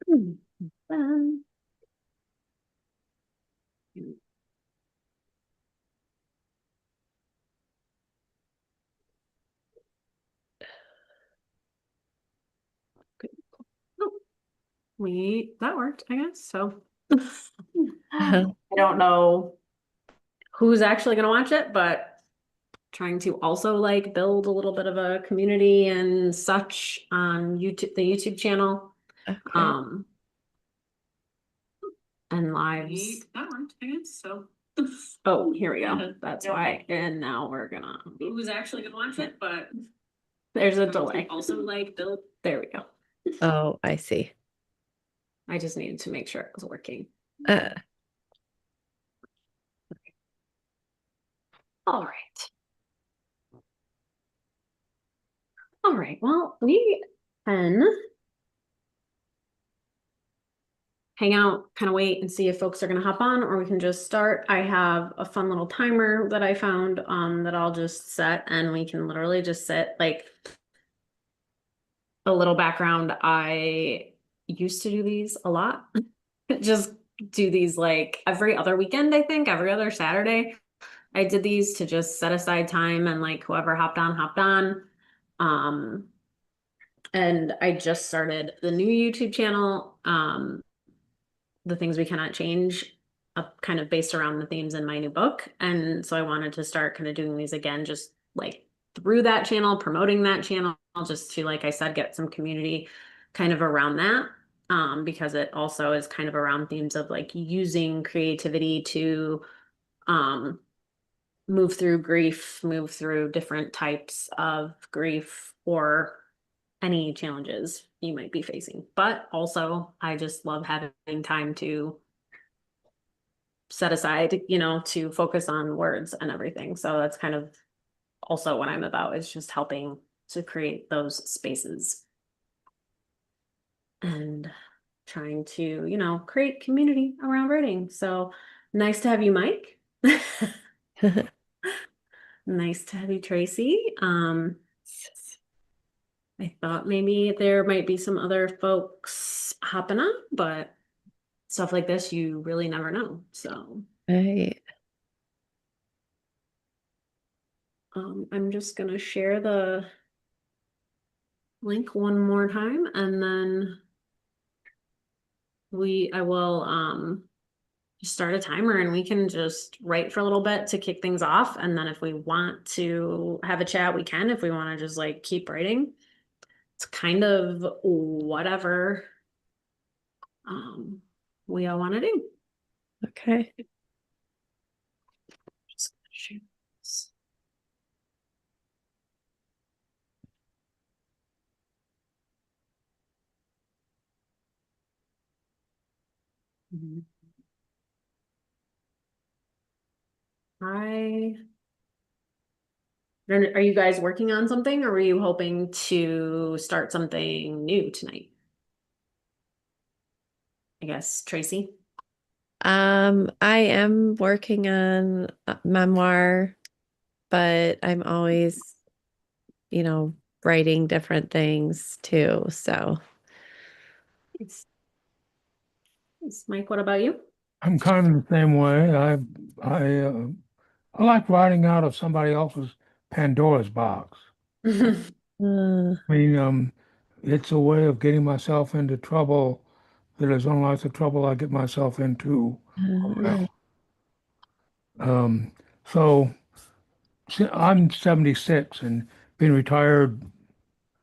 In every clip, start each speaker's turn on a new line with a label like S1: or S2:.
S1: Um, oh, that worked, I guess. So I don't know who's actually gonna watch it, but trying to also like build a little bit of a community and such on YouTube, the YouTube channel,
S2: Okay.
S1: um, and lives. That worked, I guess. So. Oh, here we go. That's why. And now we're gonna. Who's actually gonna watch it? But there's a delay. Also, like build. There we go.
S2: Oh, I see.
S1: I just needed to make sure it was working.
S2: Uh,
S1: All right. All right. Well, we can hang out, kind of wait and see if folks are going to hop on, or we can just start. I have a fun little timer that I found that I'll just set, and we can literally just sit. Like a little background, I used to do these a lot. Just do these like every other weekend, I think, every other Saturday. I did these to just set aside time and like whoever hopped on, hopped on. Um, and I just started the new YouTube channel. The things we cannot change, kind of based around the themes in my new book. And so I wanted to start kind of doing these again, just like through that channel, promoting that channel, just to, like I said, get some community kind of around that. Because it also is kind of around themes of like using creativity to um, move through grief, move through different types of grief or any challenges you might be facing. But also, I just love having time to set aside, to focus on words and everything. So that's kind of also what I'm about, is just helping to create those spaces and trying to, create community around writing. So nice to have you, Mike. Nice to have you, Tracy. I thought maybe there might be some other folks hopping on, but stuff like this, you really never know. So
S2: right.
S1: I'm just gonna share the link one more time, and then I will just start a timer, and we can just write for a little bit to kick things off. And then if we want to have a chat, we can. If we want to just like keep writing, it's kind of whatever um we all want to do.
S2: Okay.
S1: Just gonna share this. Mhm. I are you guys working on something, or were you hoping to start something new tonight? I guess, Tracy.
S2: I am working on a memoir, but I'm always, you know, writing different things too. So,
S1: It's Mike, what about you?
S3: I'm kind of the same way. I like writing out of somebody else's Pandora's box. I mean, it's a way of getting myself into trouble that is unlike the trouble I get myself into.
S2: uh,
S3: Well, so I'm 76 and been retired,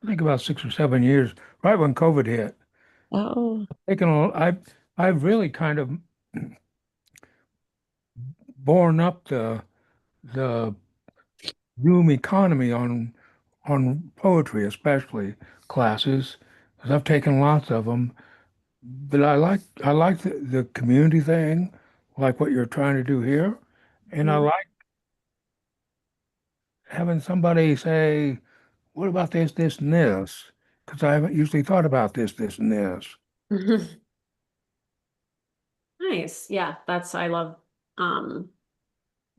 S3: I think about 6 or 7 years, right when COVID hit.
S2: oh,
S3: Taken I've really kind of borne up the Zoom economy on poetry, especially classes, because I've taken lots of them. But I like the community thing, like what you're trying to do here, and I like having somebody say, "What about this, this, and this?" Because I haven't usually thought about this, this, and this.
S1: Nice. Yeah, I love um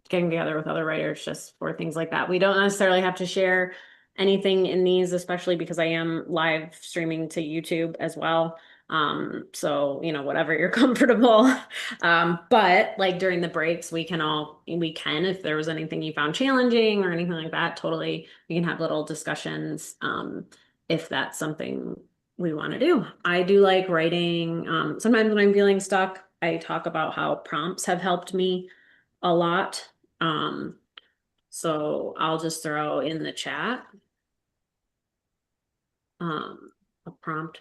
S1: getting together with other writers just for things like that. We don't necessarily have to share anything in these, especially because I am live streaming to YouTube as well. So, whatever you're comfortable. But like during the breaks, we can, if there was anything you found challenging or anything like that, totally, we can have little discussions, if that's something we want to do. I do like writing. Sometimes when I'm feeling stuck, I talk about how prompts have helped me a lot. So I'll just throw in the chat, a prompt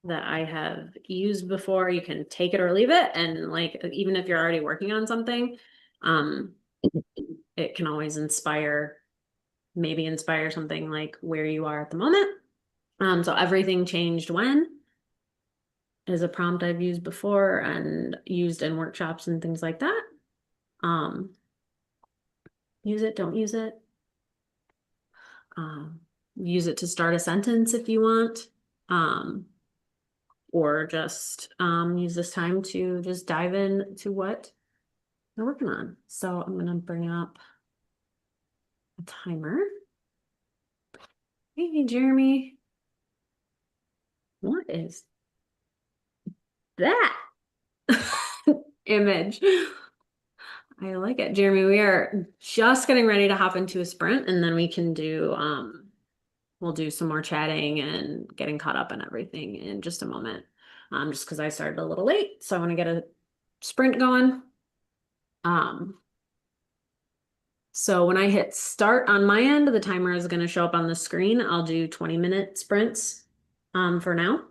S1: that I have used before. You can take it or leave it. And like, even if you're already working on something, it can always maybe inspire something like where you are at the moment. So everything changed when is a prompt I've used before and used in workshops and things like that. Use it, don't use it. Use it to start a sentence if you want. Or just use this time to just dive into what you're working on. So I'm gonna bring up a timer. Hey, Jeremy. What is that image? I like it. Jeremy, we are just getting ready to hop into a sprint and then we can we'll do some more chatting and getting caught up on everything in just a moment. Just because I started a little late, so I want to get a sprint going. So when I hit start on my end, the timer is going to show up on the screen. I'll do 20-minute sprints for now,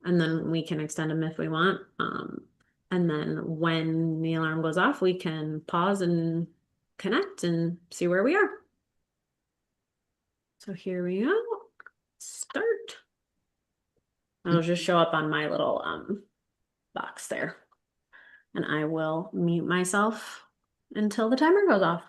S1: and then we can extend them if we want. And then when the alarm goes off, we can pause and connect and see where we are. So here we go. Start. It'll just show up on my little box there. And I will mute myself until the timer goes off.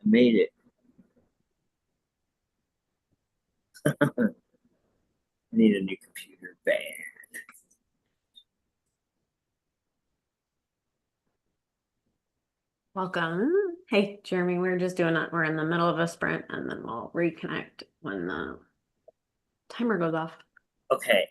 S4: I made it. I need a new computer bad.
S1: Welcome. Hey, Jeremy, we're just doing that. We're in the middle of a sprint and then we'll reconnect when the timer goes off.
S4: Okay.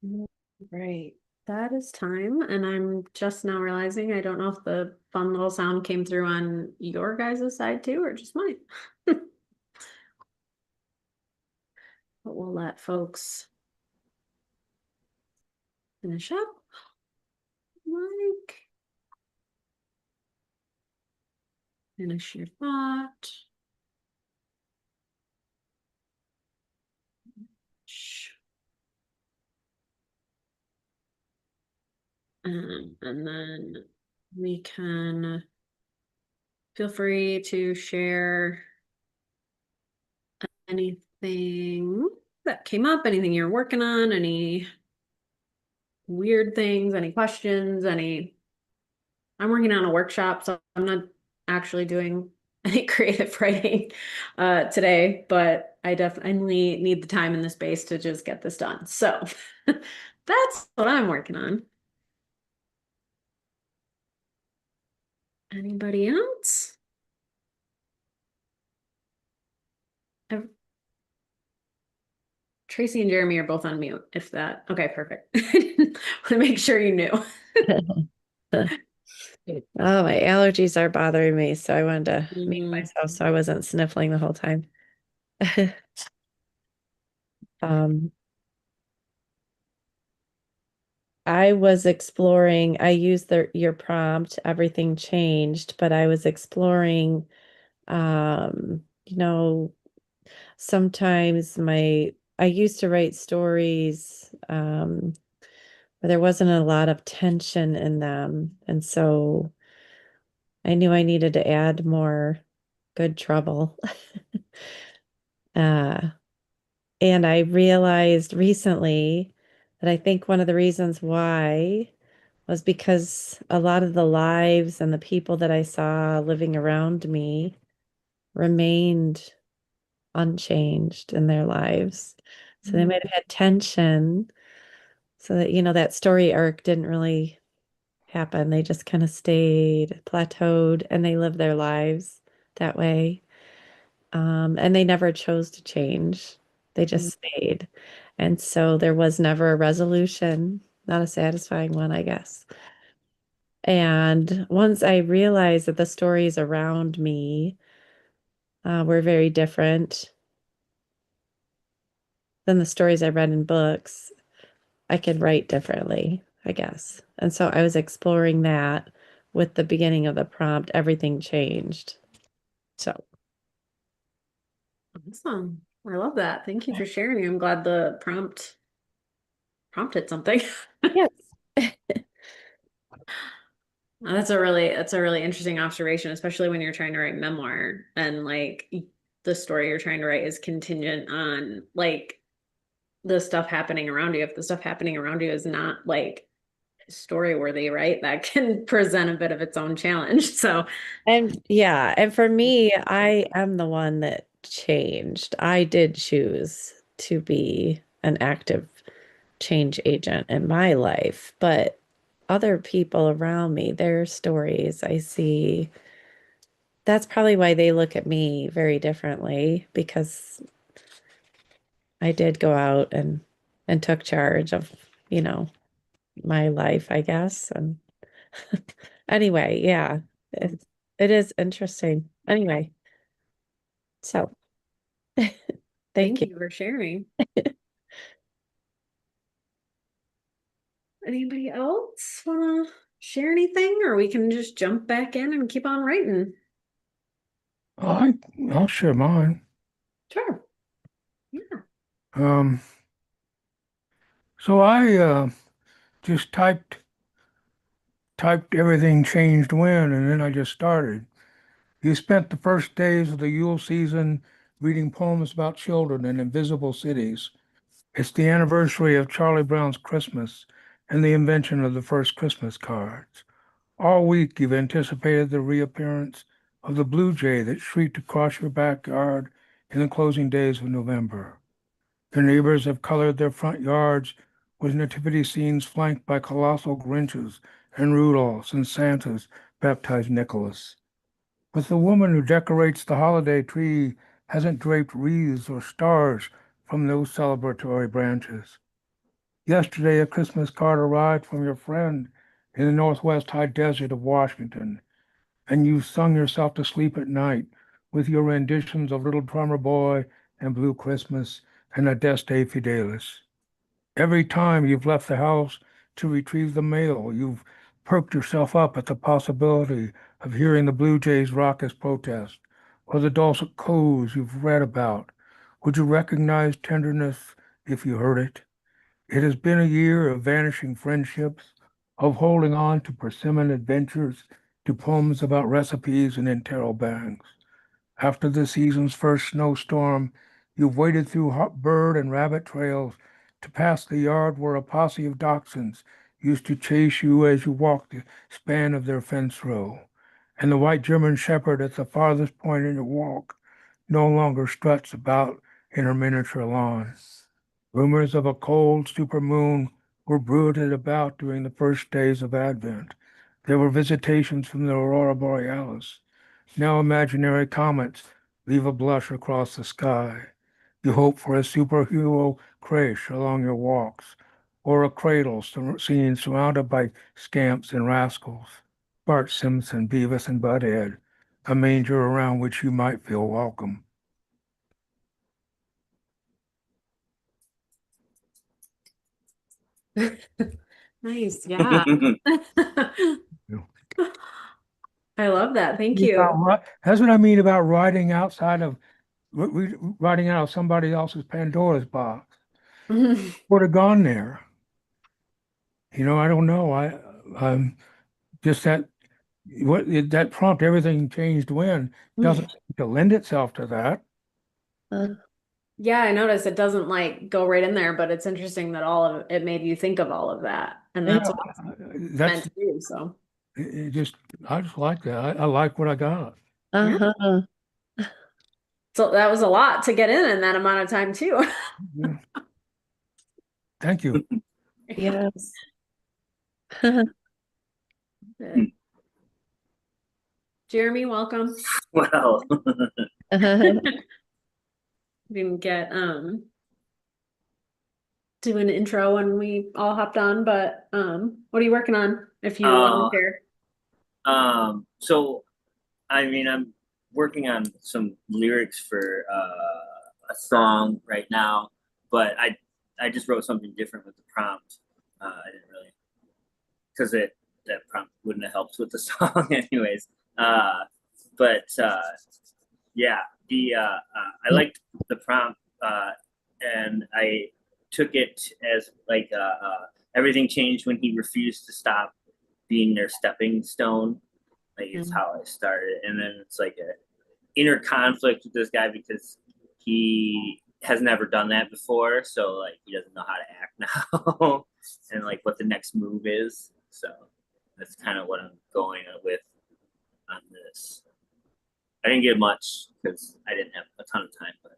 S1: Right. That is time, and I'm just now realizing I don't know if the fun little sound came through on your guys' side too, or just mine. But we'll let folks finish up. Like, finish your thought. And then we can feel free to share anything that came up, anything you're working on, any weird things, any questions, any. I'm working on a workshop, so I'm not actually doing any creative writing today, but I definitely need the time in the space to just get this done. So that's what I'm working on. Anybody else? Tracy and Jeremy are both on mute, if that, okay, perfect. Want to make sure you knew.
S2: Oh, my allergies are bothering me, so I wanted to mute
S1: Mhm.
S2: myself so I wasn't sniffling the whole time. Um, I was exploring, I used your prompt, everything changed, but I was exploring, you know, sometimes I used to write stories, where there wasn't a lot of tension in them. And so I knew I needed to add more good trouble. Uh, and I realized recently that I think one of the reasons why was because a lot of the lives and the people that I saw living around me remained unchanged in their lives. So they might have had tension so that, that story arc didn't really happen. They just kind of stayed plateaued and they lived their lives that way. And they never chose to change. They just stayed. And so there was never a resolution, not a satisfying one, I guess. And once I realized that the stories around me were very different than the stories I read in books, I could write differently, I guess. And so I was exploring that with the beginning of the prompt, everything changed. So,
S1: Awesome. I love that. Thank you for sharing. I'm glad the prompt prompted something.
S2: yes.
S1: That's a really interesting observation, especially when you're trying to write memoir and like the story you're trying to write is contingent on like the stuff happening around you. If the stuff happening around you is not like story worthy, right? That can present a bit of its own challenge. So
S2: And yeah, and for me, I am the one that changed. I did choose to be an active change agent in my life, but other people around me, their stories, I see that's probably why they look at me very differently because I did go out and took charge of, you know, my life, I guess. And anyway, yeah, it is interesting. Anyway, so thank
S1: thank
S2: you.
S1: you for sharing. Anybody else want to share anything, or we can just jump back in and keep on writing?
S3: I I'll share mine.
S1: Sure. Yeah.
S3: Um, so I just typed everything changed when, and then I just started. You spent the first days of the Yule season reading poems about children in invisible cities. It's the anniversary of Charlie Brown's Christmas and the invention of the first Christmas cards. All week you've anticipated the reappearance of the blue jay that shrieked across your backyard in the closing days of November. Your neighbors have colored their front yards with nativity scenes flanked by colossal Grinches and Rudolphs and Santas baptized Nicholas. But the woman who decorates the holiday tree hasn't draped wreaths or stars from those celebratory branches. Yesterday, a Christmas card arrived from your friend in the Northwest High Desert of Washington, and you sung yourself to sleep at night with your renditions of Little Drummer Boy and Blue Christmas and Adeste Fidelis. Every time you've left the house to retrieve the mail, you've perked yourself up at the possibility of hearing the Blue Jays' raucous protest or the dulcet coos you've read about. Would you recognize tenderness if you heard it? It has been a year of vanishing friendships, of holding on to persimmon adventures, to poems about recipes and interrobangs. After the season's first snowstorm, you've waded through hot bird and rabbit trails to pass the yard where a posse of dachshunds used to chase you as you walked the span of their fence row. And the white German shepherd at the farthest point in your walk no longer struts about in her miniature lawn. Rumors of a cold supermoon were bruited about during the first days of Advent. There were visitations from the aurora borealis. Now imaginary comets leave a blush across the sky. You hope for a superhero crash along your walks, or a cradle scene surrounded by scamps and rascals, Bart Simpson, Beavis and Butthead, a manger around which you might feel welcome.
S1: Nice, yeah. I love that. Thank you.
S3: That's what I mean about writing outside of writing out of somebody else's Pandora's box. Would have gone there. I don't know. I'm just that prompt, everything changed when, doesn't seem to lend itself to that.
S2: Uh,
S1: Yeah, I noticed it doesn't like go right in there, but it's interesting that all of it made you think of all of that. And that's
S3: Yeah,
S1: what it's meant
S3: that's
S1: to do. So
S3: I just like that. I like what I got.
S1: yeah.
S2: uh-huh.
S1: So that was a lot to get in that amount of time too.
S3: Yeah. Thank you.
S2: Yes.
S1: Good. Jeremy, welcome.
S4: Well,
S1: Didn't get do an intro when we all hopped on, but what are you working on if you want to share?
S4: so I mean, I'm working on some lyrics for a song right now, but I just wrote something different with the prompt. I didn't really, because that prompt wouldn't have helped with the song anyways. But yeah, I liked the prompt, and I took it as like everything changed when he refused to stop being their stepping stone. Like it's how I started, and then it's like a inner conflict with this guy because he has never done that before, so like he doesn't know how to act now, and like what the next move is. So that's kind of what I'm going with on this. I didn't get much because I didn't have a ton of time, but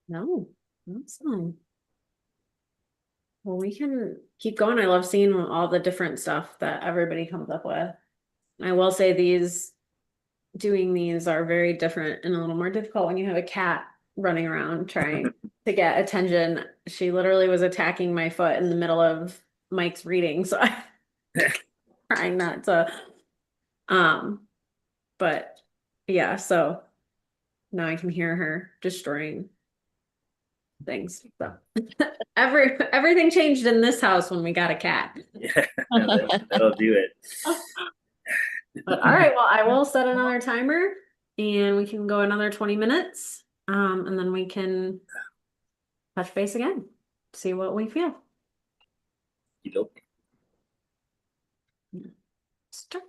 S1: No, awesome. Well, we can keep going. I love seeing all the different stuff that everybody comes up with. I will say doing these are very different and a little more difficult when you have a cat running around trying to get attention. She literally was attacking my foot in the middle of Mike's reading, so I'm trying not to. But yeah, so now I can hear her destroying things. So everything changed in this house when we got a cat.
S4: yeah, that'll do it.
S1: But all right, well, I will set another timer and we can go another 20 minutes. And then we can touch base again, see what we feel. Start.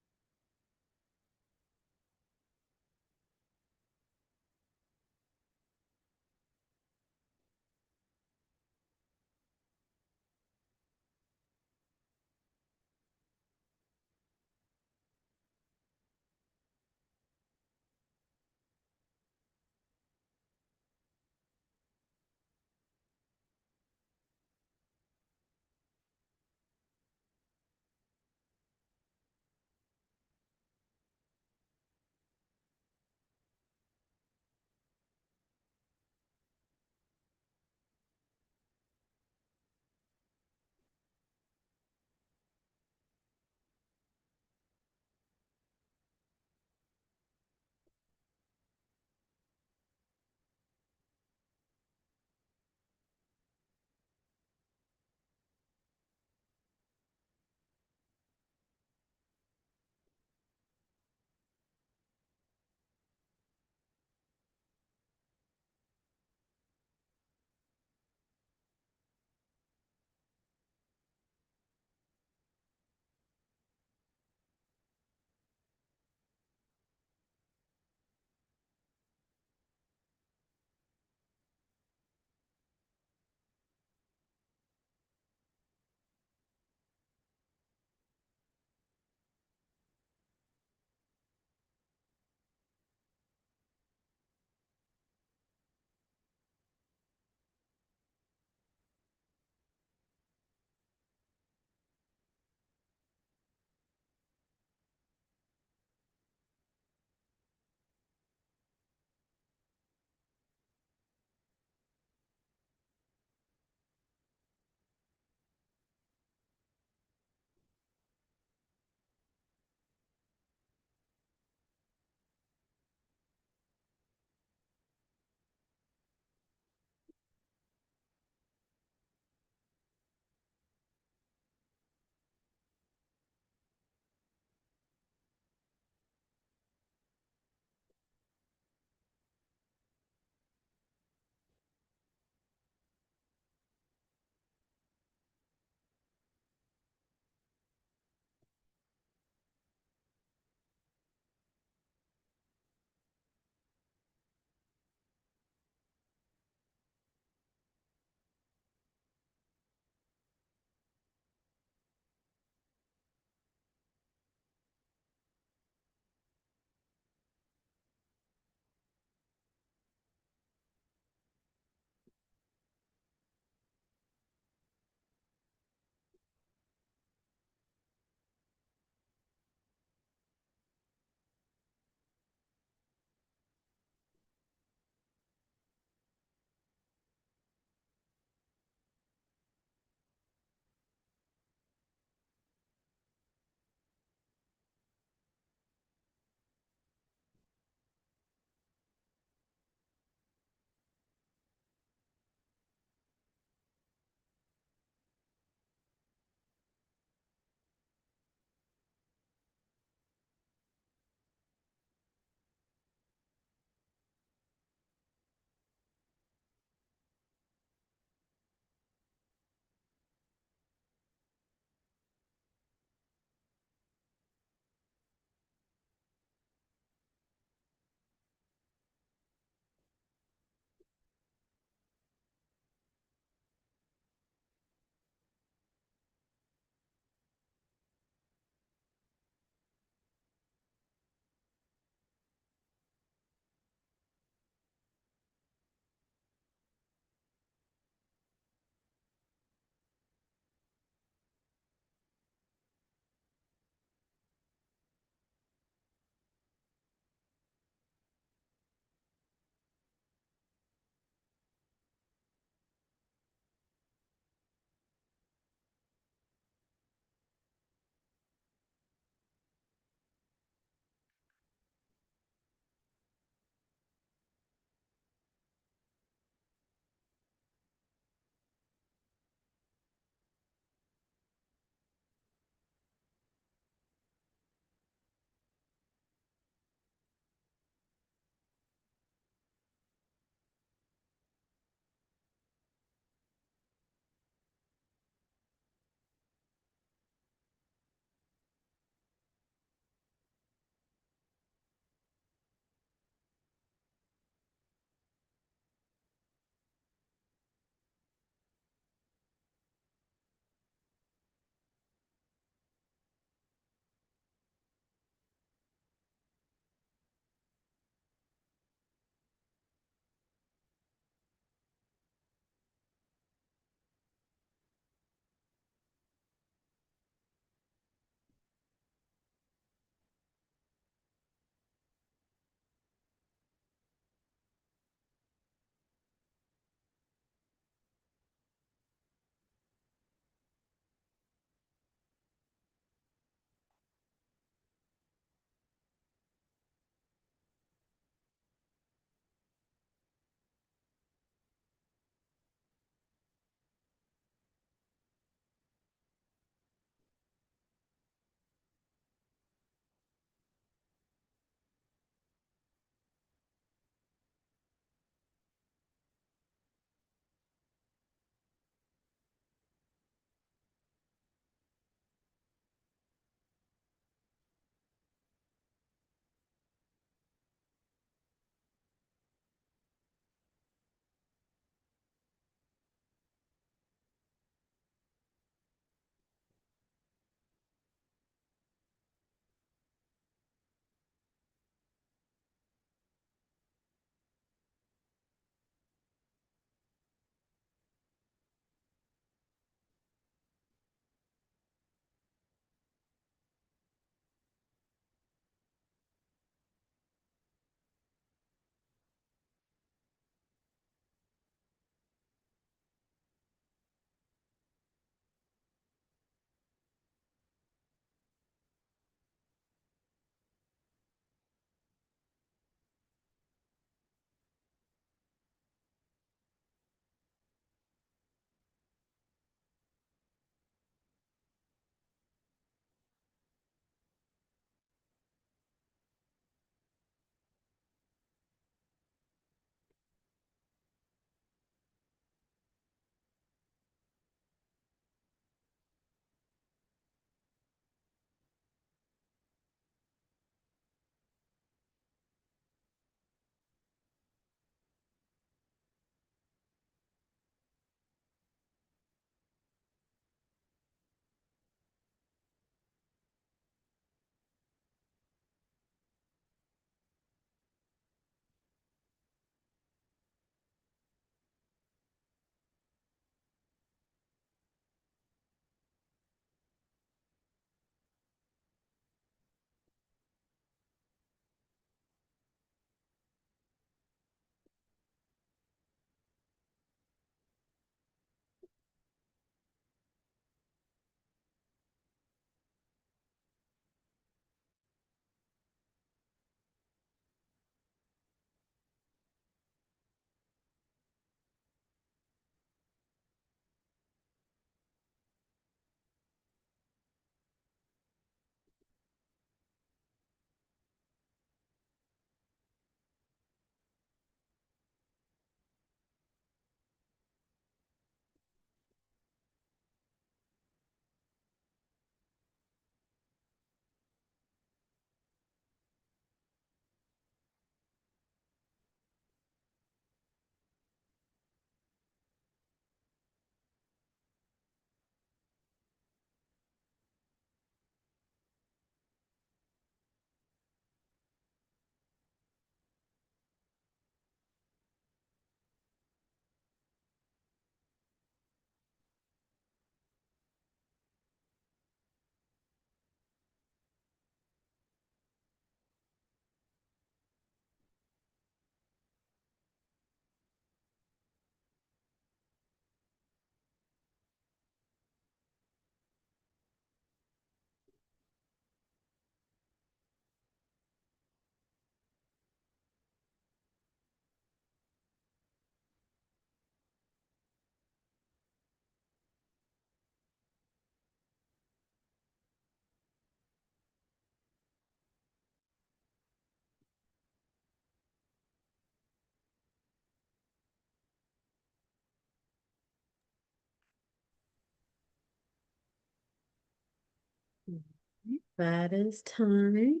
S1: That is time.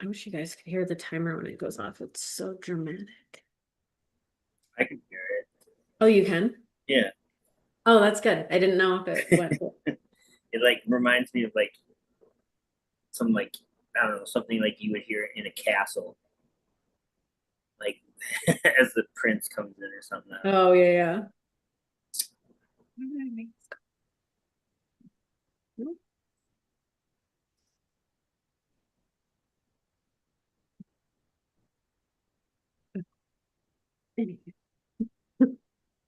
S1: I wish you guys could hear the timer when it goes off. It's so dramatic.
S4: I can hear it.
S1: Oh, you can?
S4: Yeah.
S1: Oh, that's good. I didn't know if it went.
S4: It like reminds me of like some like I don't know, something like you would hear in a castle. Like as the prince comes in or something.
S1: Oh, yeah, yeah.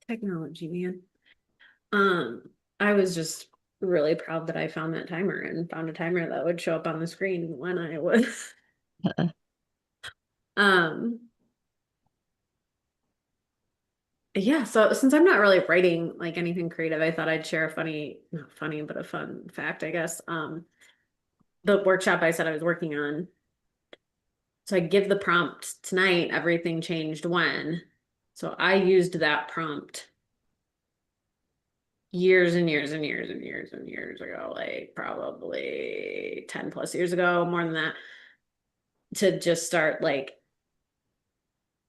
S1: Technology, man. I was just really proud that I found that timer and found a timer that would show up on the screen when I was. Um, yeah, so since I'm not really writing like anything creative, I thought I'd share a funny, not funny, but a fun fact, I guess. The workshop I said I was working on. So I give the prompt tonight, everything changed when. So I used that prompt years and years and years and years and years ago, like probably 10 plus years ago, more than that, to just start like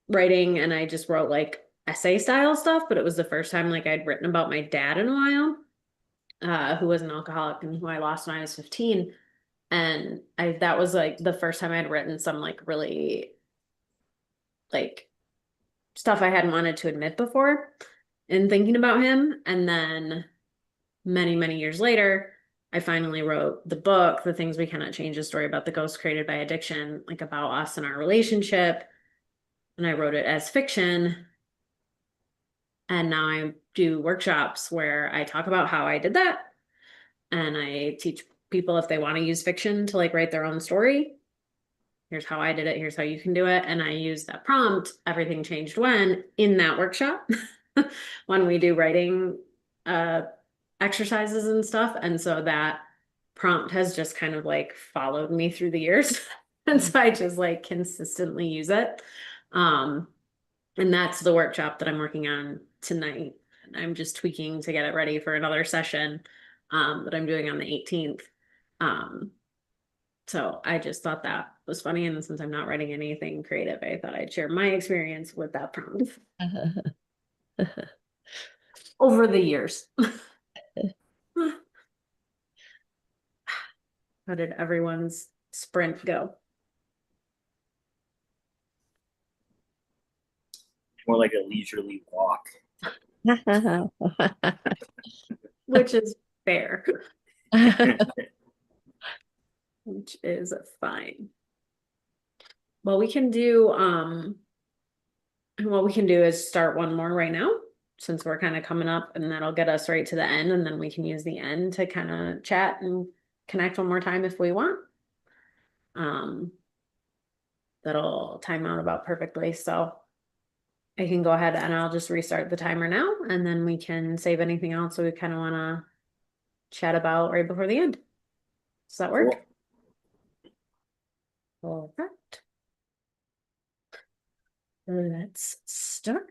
S1: writing. And I just wrote like essay style stuff, but it was the first time like I'd written about my dad in a while, who was an alcoholic and who I lost when I was 15. And that was like the first time I'd written some like really like stuff I hadn't wanted to admit before in thinking about him. And then many, many years later, I finally wrote the book, The Things We Cannot Change, a story about the ghost created by addiction, like about us and our relationship. And I wrote it as fiction. And now I do workshops where I talk about how I did that. And I teach people if they want to use fiction to like write their own story. Here's how I did it. Here's how you can do it. And I use that prompt, everything changed when, in that workshop when we do writing exercises and stuff. And so that prompt has just kind of like followed me through the years. And so I just like consistently use it. And that's the workshop that I'm working on tonight. I'm just tweaking to get it ready for another session that I'm doing on the 18th. So I just thought that was funny. And since I'm not writing anything creative, I thought I'd share my experience with that prompt over the years. How did everyone's sprint go?
S4: More like a leisurely walk.
S1: Which is fair. Which is fine. Well, we can do what we can do is start one more right now, since we're kind of coming up, and that'll get us right to the end, and then we can use the end to kind of chat and connect one more time if we want. That'll time out about perfectly. So I can go ahead and I'll just restart the timer now, and then we can save anything else we kind of want to chat about right before the end. Does that work? Perfect. Let's start.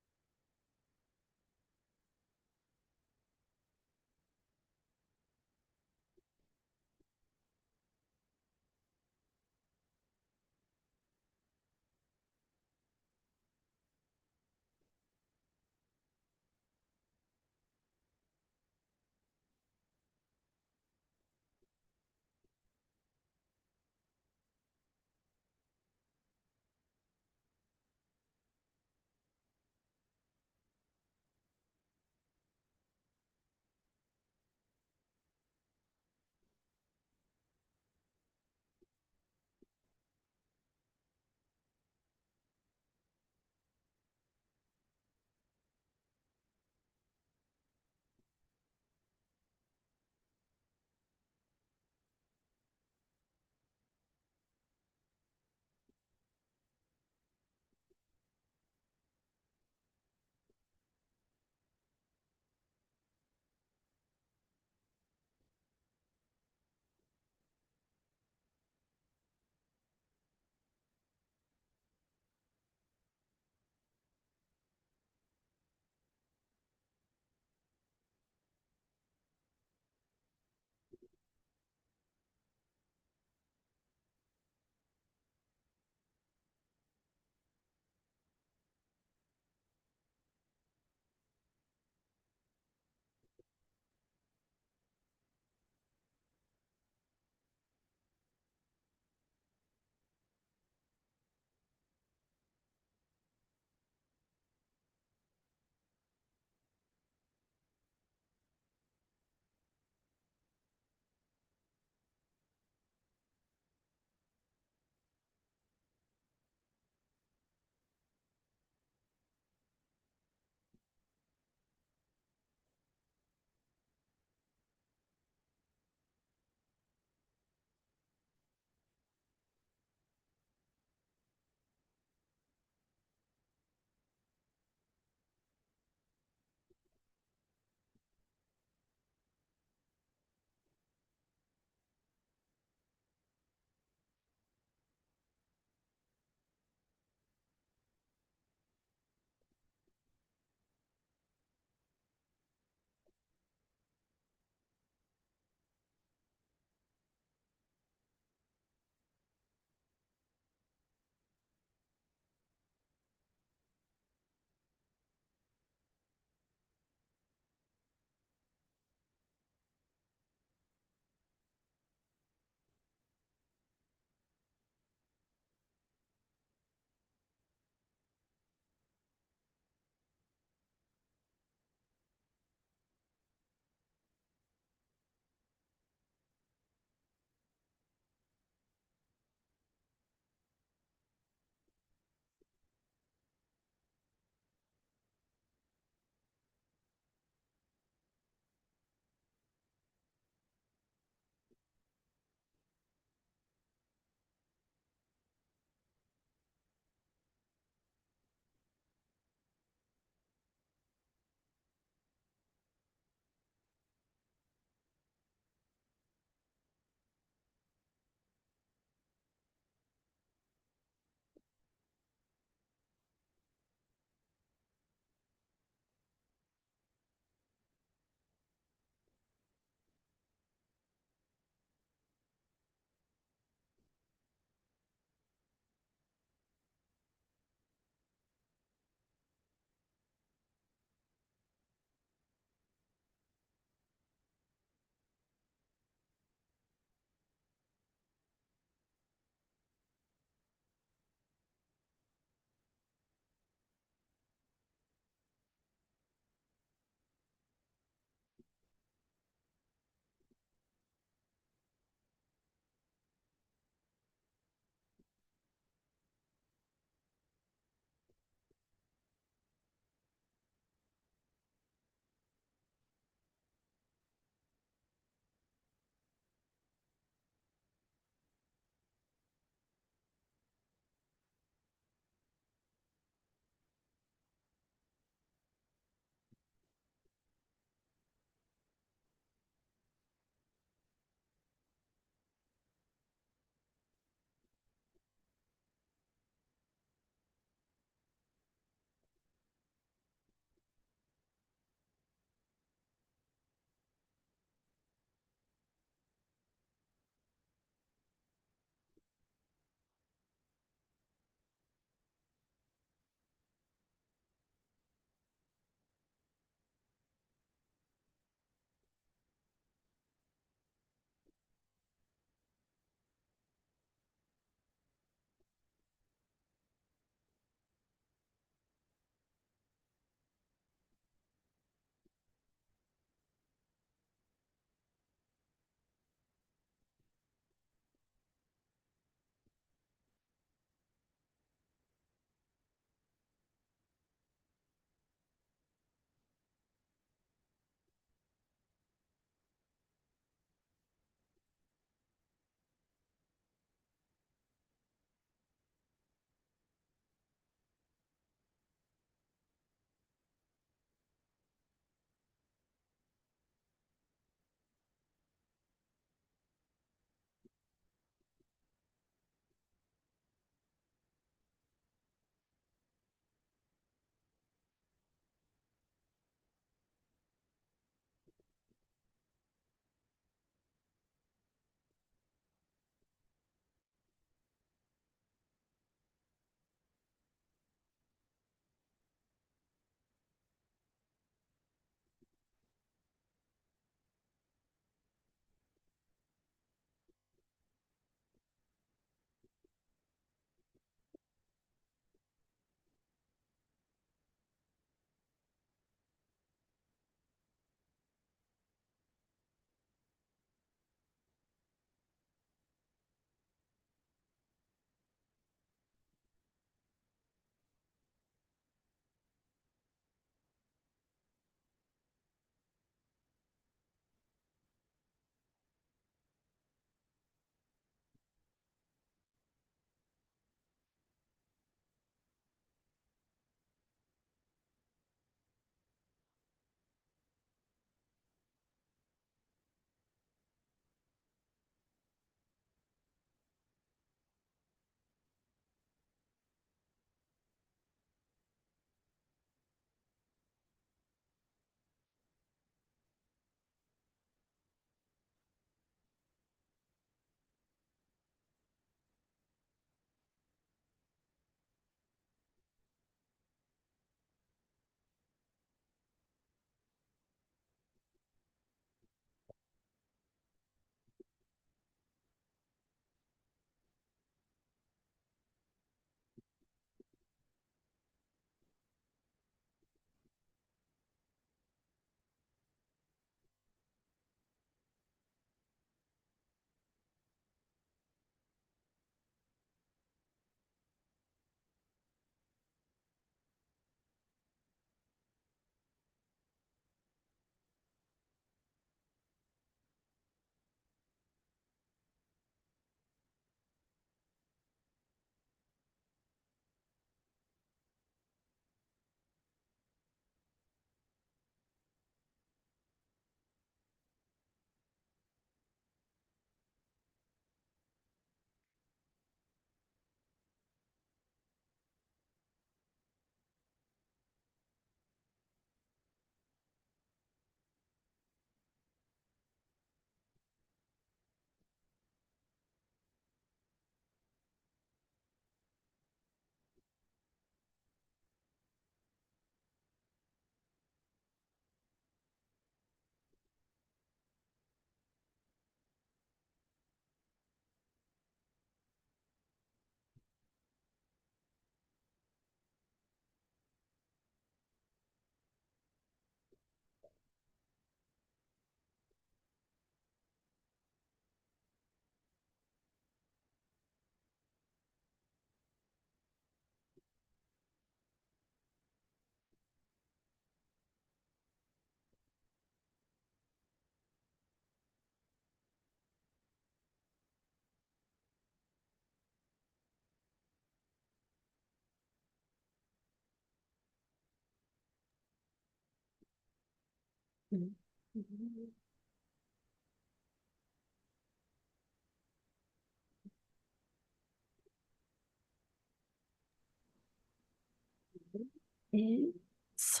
S1: It's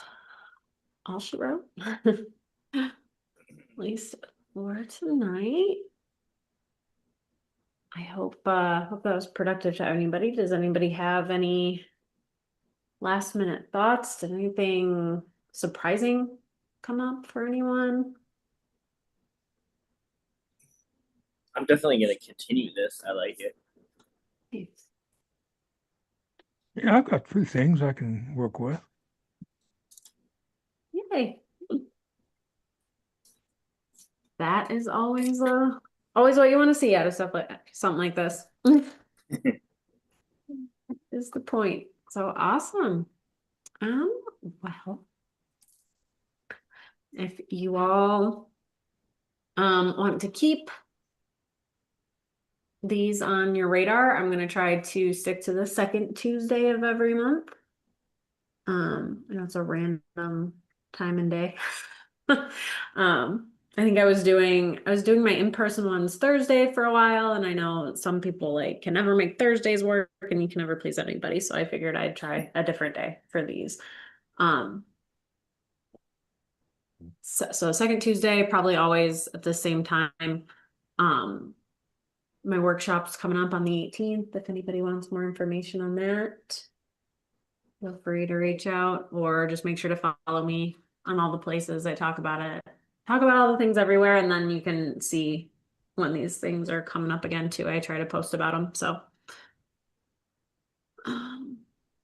S1: all she wrote. At least for tonight. I hope that was productive to anybody. Does anybody have any last minute thoughts? Did anything surprising come up for anyone?
S4: I'm definitely gonna continue this. I like it.
S1: Thanks.
S3: Yeah, I've got 3 things I can work with.
S1: Yay. That is always what you want to see out of stuff like something like this. Is the point. So awesome. Well, if you all want to keep these on your radar, I'm gonna try to stick to the second Tuesday of every month. I know it's a random time and day. I think I was doing my in-person ones Thursday for a while, and I know some people like can never make Thursdays work and you can never please anybody, so I figured I'd try a different day for these. So second Tuesday, probably always at the same time. My workshop's coming up on the 18th. If anybody wants more information on that, feel free to reach out or just make sure to follow me on all the places I talk about it. Talk about all the things everywhere, and then you can see when these things are coming up again too. I try to post about them. So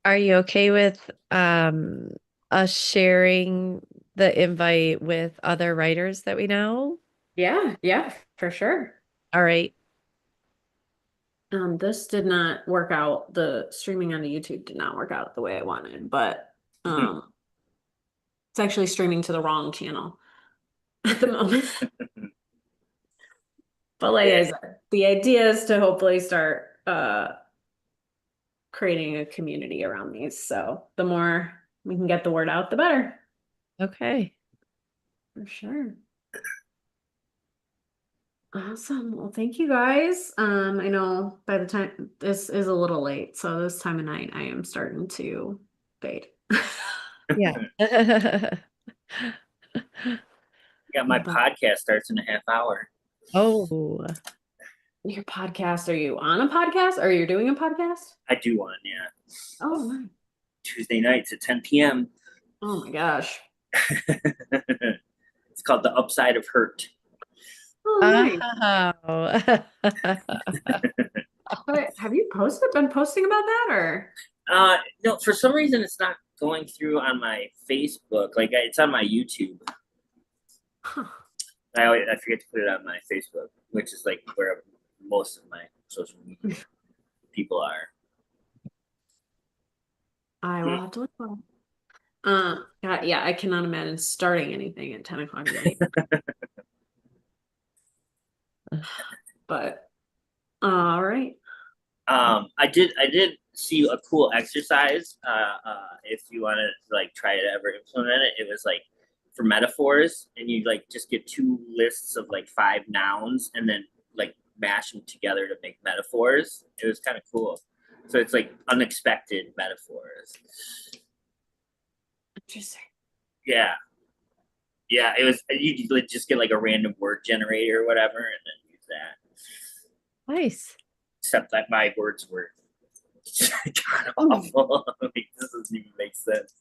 S2: Are you okay with us sharing the invite with other writers that we know?
S1: yeah, for sure.
S2: All right.
S1: This did not work out. The streaming on the YouTube did not work out the way I wanted, but it's actually streaming to the wrong channel at the moment. But like I said, the idea is to hopefully start creating a community around these. So the more we can get the word out, the better.
S2: Okay.
S1: For sure. Awesome. Well, thank you guys. I know by the time this is a little late, so this time of night I am starting to fade.
S2: Yeah.
S4: Yeah, my
S1: But-
S4: podcast starts in a half hour.
S2: Oh,
S1: Your podcast, are you on a podcast? Or you're doing a podcast?
S4: I do one, yeah.
S1: Oh, nice.
S4: Tuesday nights at 10 p.m.
S1: Oh my gosh.
S4: It's called The Upside of Hurt.
S1: Oh, nice.
S2: oh.
S1: But have you been posting about that or?
S4: No, for some reason it's not going through on my Facebook. Like it's on my YouTube.
S1: Huh.
S4: I forget to put it on my Facebook, which is like where most of my social media people are.
S1: I will have to look for it. God, yeah, I cannot imagine starting anything at 10 o'clock at night. But all right.
S4: I did see a cool exercise. If you want to like try to ever implement it, it was like for metaphors, and you like just get 2 lists of like 5 nouns, and then like mash them together to make metaphors. It was kind of cool. So it's like unexpected metaphors.
S1: Interesting.
S4: Yeah, it was. You like just get like a random word generator or whatever, and then use that.
S2: Nice.
S4: Except that my words were kind of awful. Like, this doesn't even make sense.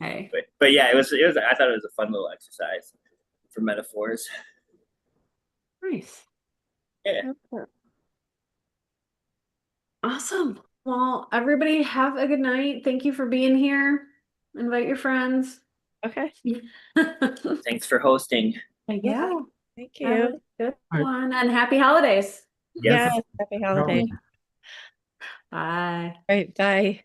S1: Hey.
S4: But yeah, it was. I thought it was a fun little exercise for metaphors.
S1: Nice.
S4: Yeah.
S1: Awesome. Well, everybody have a good night. Thank you for being here. Invite your friends.
S2: Okay.
S4: Thanks for hosting.
S1: Yeah.
S2: Thank
S1: Have a
S2: you.
S1: good
S3: Right.
S1: one and happy holidays.
S4: Yes.
S2: Yes. Happy holidays.
S1: Bye.
S2: All right. Bye.